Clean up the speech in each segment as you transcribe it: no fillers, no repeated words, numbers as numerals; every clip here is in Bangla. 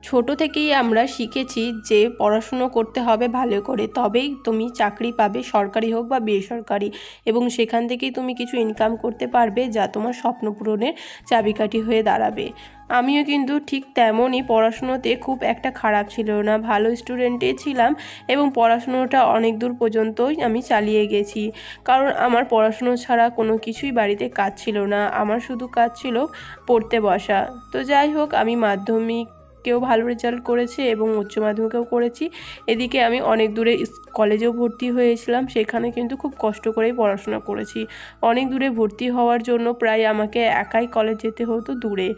ছোট থেকেই আমরা শিখেছি যে পড়াশুনো করতে হবে ভালো করে, তবেই তুমি চাকরি পাবে, সরকারি হোক বা বেসরকারি, এবং সেখান থেকেই তুমি কিছু ইনকাম করতে পারবে যা তোমার স্বপ্ন পূরণের চাবিকাঠি হয়ে দাঁড়াবে। আমিও কিন্তু ঠিক তেমনই পড়াশুনোতে খুব একটা খারাপ ছিল না, ভালো স্টুডেন্টই ছিলাম এবং পড়াশুনোটা অনেক দূর পর্যন্তই আমি চালিয়ে গেছি। কারণ আমার পড়াশুনো ছাড়া কোনো কিছুই বাড়িতে কাজ ছিল না, আমার শুধু কাজ ছিল পড়তে বসা। তো যাই হোক, আমি মাধ্যমিকেও ভালো রেজাল্ট করেছি এবং উচ্চ মাধ্যমিকেও করেছি। এদিকে আমি অনেক দূরে কলেজেও ভর্তি হয়েছিলাম, সেখানে কিন্তু খুব কষ্ট করেই পড়াশোনা করেছি। অনেক দূরে ভর্তি হওয়ার জন্য প্রায় আমাকে একাই কলেজ যেতে হতো দূরে।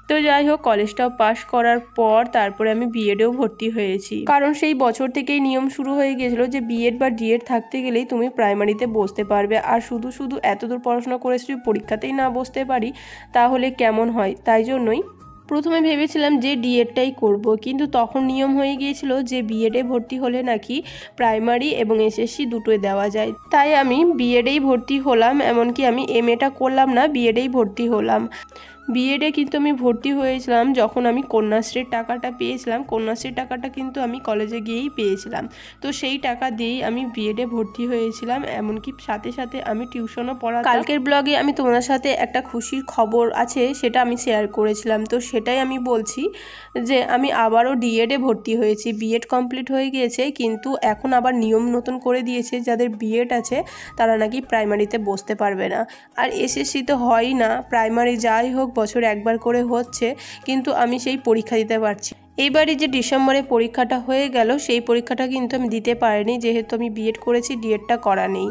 তো যাই হোক, কলেজটাও পাশ করার পর তারপরে আমি বিএডেও ভর্তি হয়েছি, কারণ সেই বছর থেকেই নিয়ম শুরু হয়ে গিয়েছিলো যে বিএড বা ডিএড থাকতে গেলেই তুমি প্রাইমারিতে বসতে পারবে। আর শুধু শুধু এত দূর পড়াশোনা করে যদি পরীক্ষাতেই না বসতে পারি তাহলে কেমন হয়। তাই জন্যই প্রথমে ভেবেছিলাম যে ডিএডটাই করব, কিন্তু তখন নিয়ম হয়ে গিয়েছিল যে বিএডে ভর্তি হলে নাকি প্রাইমারি এবং এসএসসি দুটোই দেওয়া যায়। তাই আমি বিএডেই ভর্তি হলাম, এমনকি আমি এমএটা করলাম না, বিএডেই ভর্তি হলাম। বিএডে কিন্তু আমি ভর্তি হয়েছিলাম যখন আমি কন্যাশ্রীর টাকাটা পেয়েছিলাম। কন্যাশ্রীর টাকাটা কিন্তু আমি কলেজে গিয়েই পেয়েছিলাম, তো সেই টাকা দিয়েই আমি বিএডে ভর্তি হয়েছিলাম। এমনকি সাথে সাথে আমি টিউশনও পড়াতাম। কালকের ব্লগে আমি তোমাদের সাথে একটা খুশির খবর আছে, সেটা আমি শেয়ার করেছিলাম, তো সেটাই আমি বলছি যে আমি আবারও ডিএডে ভর্তি হয়েছি। বিএড কমপ্লিট হয়ে গিয়েছে, কিন্তু এখন আবার নিয়ম নতুন করে দিয়েছে, যাদের বিএড আছে তারা নাকি প্রাইমারিতে বসতে পারবে না। আর এসএসসি তো হয়ই না, প্রাইমারি যাই হোক বছরে একবার করে হচ্ছে, কিন্তু আমি সেই পরীক্ষা দিতে পারছি। এইবারই যে ডিসেম্বরে পরীক্ষাটা হয়ে গেল, সেই পরীক্ষাটা কিন্তু আমি দিতে পারিনি, যেহেতু আমি বিএড করেছি, ডিএডটা করা নেই।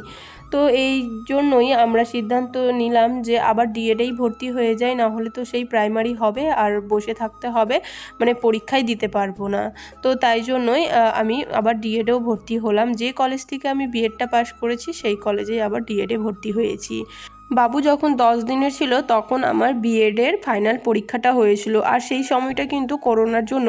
তো এই জন্যই আমরা সিদ্ধান্ত নিলাম যে আবার ডিএডেই ভর্তি হয়ে যায়, না হলে তো সেই প্রাইমারি হবে আর বসে থাকতে হবে, মানে পরীক্ষাই দিতে পারবো না। তো তাই জন্যই আমি আবার ডিএডেও ভর্তি হলাম। যে কলেজ থেকে আমি বিএডটা পাস করেছি সেই কলেজেই আবার ডিএডে ভর্তি হয়েছি। বাবু যখন 10 দিনের ছিল তখন আমার বিএডের ফাইনাল পরীক্ষাটা হয়েছিল, আর সেই সময়টা কিন্তু করোনার জন্য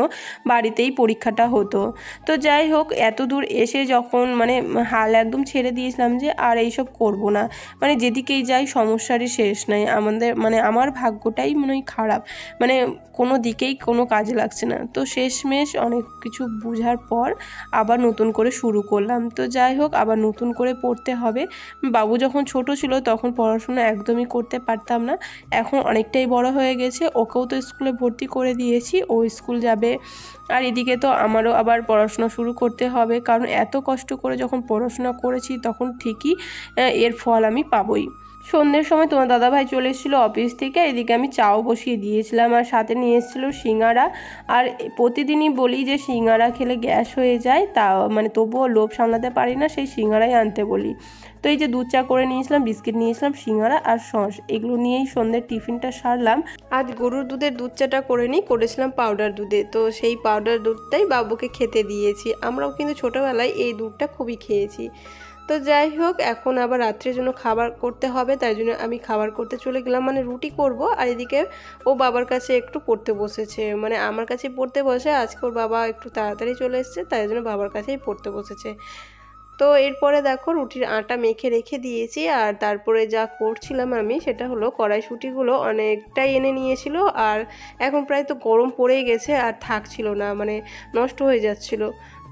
বাড়িতেই পরীক্ষাটা হতো। তো যাই হোক, এত দূর এসে যখন মানে হাল একদম ছেড়ে দিয়েছিলাম যে আর এইসব করব না, মানে যেদিকেই যাই সমস্যারই শেষ নাই। আমাদের মানে আমার ভাগ্যটাই মনে হয় খারাপ, মানে কোনো দিকেই কোনো কাজে লাগছে না। তো শেষমেশ অনেক কিছু বোঝার পর আবার নতুন করে শুরু করলাম। তো যাই হোক, আবার নতুন করে পড়তে হবে। বাবু যখন ছোট ছিল তখন পড়াশোনা একদমই করতে পারতাম না, এখন অনেকটাই বড় হয়ে গেছে, ওকেও তো স্কুলে ভর্তি করে দিয়েছি, ও স্কুল যাবে। আর এদিকে তো আমারও আবার পড়াশোনা শুরু করতে হবে, কারণ এত কষ্ট করে যখন পড়াশোনা করেছি তখন ঠিকই এর ফল আমি পাবই। সন্ধ্যের সময় তোমার দাদাভাই চলে এসেছিলো অফিস থেকে, এদিকে আমি চাও বসিয়ে দিয়েছিলাম আর সাথে নিয়ে এসেছিলো সিঙ্গারা। আর প্রতিদিনই বলি যে সিঙ্গারা খেলে গ্যাস হয়ে যায়, তা মানে তবুও লোভ সামলাতে পারি না, সেই সিঙ্গারাই আনতে বলি। তো এই যে দুধ চা করে নিয়েছিলাম, বিস্কিট নিয়েছিলাম, সিঙ্গারা আর সস, এগুলো নিয়েই সন্ধ্যের টিফিনটা সারলাম। আজ গরুর দুধের দুধ চাটা করেছিলাম পাউডার দুধে, তো সেই পাউডার দুধটাই বাবুকে খেতে দিয়েছি। আমরাও কিন্তু ছোটোবেলায় এই দুধটা খুবই খেয়েছি। তো যাই হোক, এখন আবার রাত্রের জন্য খাবার করতে হবে, তাই জন্য আমি খাবার করতে চলে গেলাম, মানে রুটি করব। আর এদিকে ও বাবার কাছে একটু পড়তে বসেছে, মানে আমার কাছে পড়তে বসে, আজকে ওর বাবা একটু তাড়াতাড়ি চলে এসেছে, তাই জন্য বাবার কাছেই পড়তে বসেছে। তো এরপরে দেখো রুটির আটা মেখে রেখে দিয়েছি। আর তারপরে যা করছিলাম আমি সেটা হলো, কড়াইশুঁটিগুলো অনেকটাই এনে নিয়েছিল, আর এখন প্রায় তো গরম পড়েই গেছে আর থাকছিল না, মানে নষ্ট হয়ে যাচ্ছিল।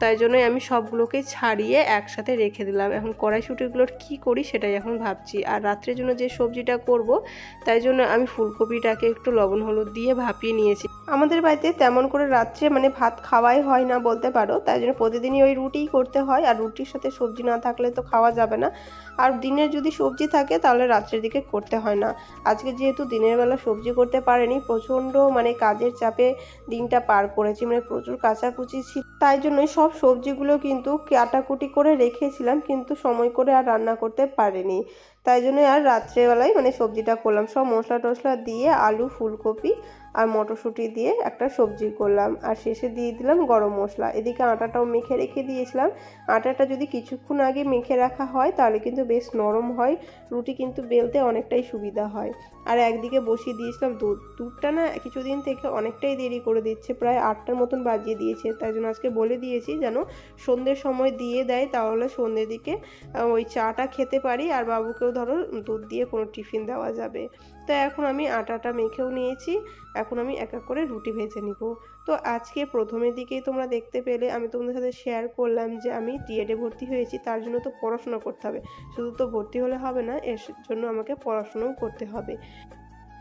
তাই জন্যই আমি সবগুলোকে ছাড়িয়ে একসাথে রেখে দিলাম। এখন কড়াইশুঁটিগুলোর কি করি সেটাই এখন ভাবছি। আর রাত্রের জন্য যে সবজিটা করব, তাই জন্য আমি ফুলকপিটাকে একটু লবণ হলুদ দিয়ে ভাপিয়ে নিয়েছি। আমাদের বাড়িতে তেমন করে রাত্রে মানে ভাত খাওয়াই হয় না বলতে পারো, তাই জন্য প্রতিদিনই ওই রুটিই করতে হয়, আর রুটির সাথে সবজি না থাকলে তো খাওয়া যাবে না। আর দিনের যদি সবজি থাকে তাহলে রাত্রের দিকে করতে হয় না। আজকে যেহেতু দিনের বেলা সবজি করতে পারেনি, প্রচণ্ড মানে কাজের চাপে দিনটা পার করেছি, মানে প্রচুর কাচাকুচি ছিল, তাই জন্যই সব সবজিগুলো কিন্তু কাটাকুটি করে রেখেছিলাম, কিন্তু সময় করে আর রান্না করতে পারিনি। তাই জন্য আর রাত্রেবেলায় মানে সবজিটা করলাম, সব মশলা টশলা দিয়ে আলু, ফুলকপি আর মটরশুঁটি দিয়ে একটা সবজি করলাম, আর শেষে দিয়ে দিলাম গরম মশলা। এদিকে আটাটাও মেখে রেখে দিয়েছিলাম। আটাটা যদি কিছুক্ষণ আগে মেখে রাখা হয় তাহলে কিন্তু বেশ নরম হয়, রুটি কিন্তু বেলতে অনেকটাই সুবিধা হয়। আর একদিকে বসিয়ে দিয়েছিলাম দুধটা না কিছুদিন থেকে অনেকটাই দেরি করে দিচ্ছে, প্রায় 8টার মতন বাজিয়ে দিয়েছে, তাই জন্য আজকে বলে দিয়েছি যেন সন্ধ্যের সময় দিয়ে দেয়, তাহলে সন্ধ্যের দিকে ওই চাটা খেতে পারি, আর বাবুকেও ধরো দুধ দিয়ে কোনো টিফিন দেওয়া যাবে। তো এখন আমি আটাটা মেখেও নিয়েছি, এখন আমি এক এক করে রুটি ভেজে নিব। তো আজকে প্রথমের দিকেই তোমরা দেখতে পেলে আমি তোমাদের সাথে শেয়ার করলাম যে আমি ডিএডে ভর্তি হয়েছি, তার জন্য তো পড়াশোনা করতে হবে। শুধু তো ভর্তি হলে হবে না, এর জন্য আমাকে পড়াশোনাও করতে হবে।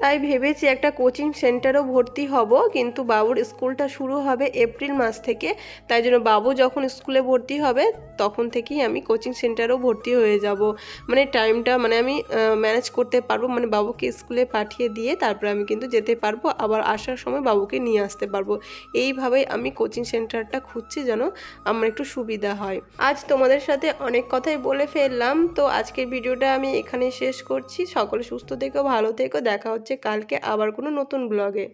তাই ভেবেছি একটা কোচিং সেন্টারেও ভর্তি হব, কিন্তু বাবুর স্কুলটা শুরু হবে এপ্রিল মাস থেকে। তাই জন্য বাবু যখন স্কুলে ভর্তি হবে তখন থেকেই আমি কোচিং সেন্টারেও ভর্তি হয়ে যাব। মানে টাইমটা মানে আমি ম্যানেজ করতে পারবো, মানে বাবুকে স্কুলে পাঠিয়ে দিয়ে তারপরে আমি কিন্তু যেতে পারবো, আবার আসার সময় বাবুকে নিয়ে আসতে পারবো। এইভাবেই আমি কোচিং সেন্টারটা খুঁজছি যেন আমার একটু সুবিধা হয়। আজ তোমাদের সাথে অনেক কথাই বলে ফেললাম, তো আজকের ভিডিওটা আমি এখানে শেষ করছি। সকলে সুস্থ থেকো, ভালো থেকো, দেখা হচ্ছে কালকে আবার কোনো নতুন ব্লগে।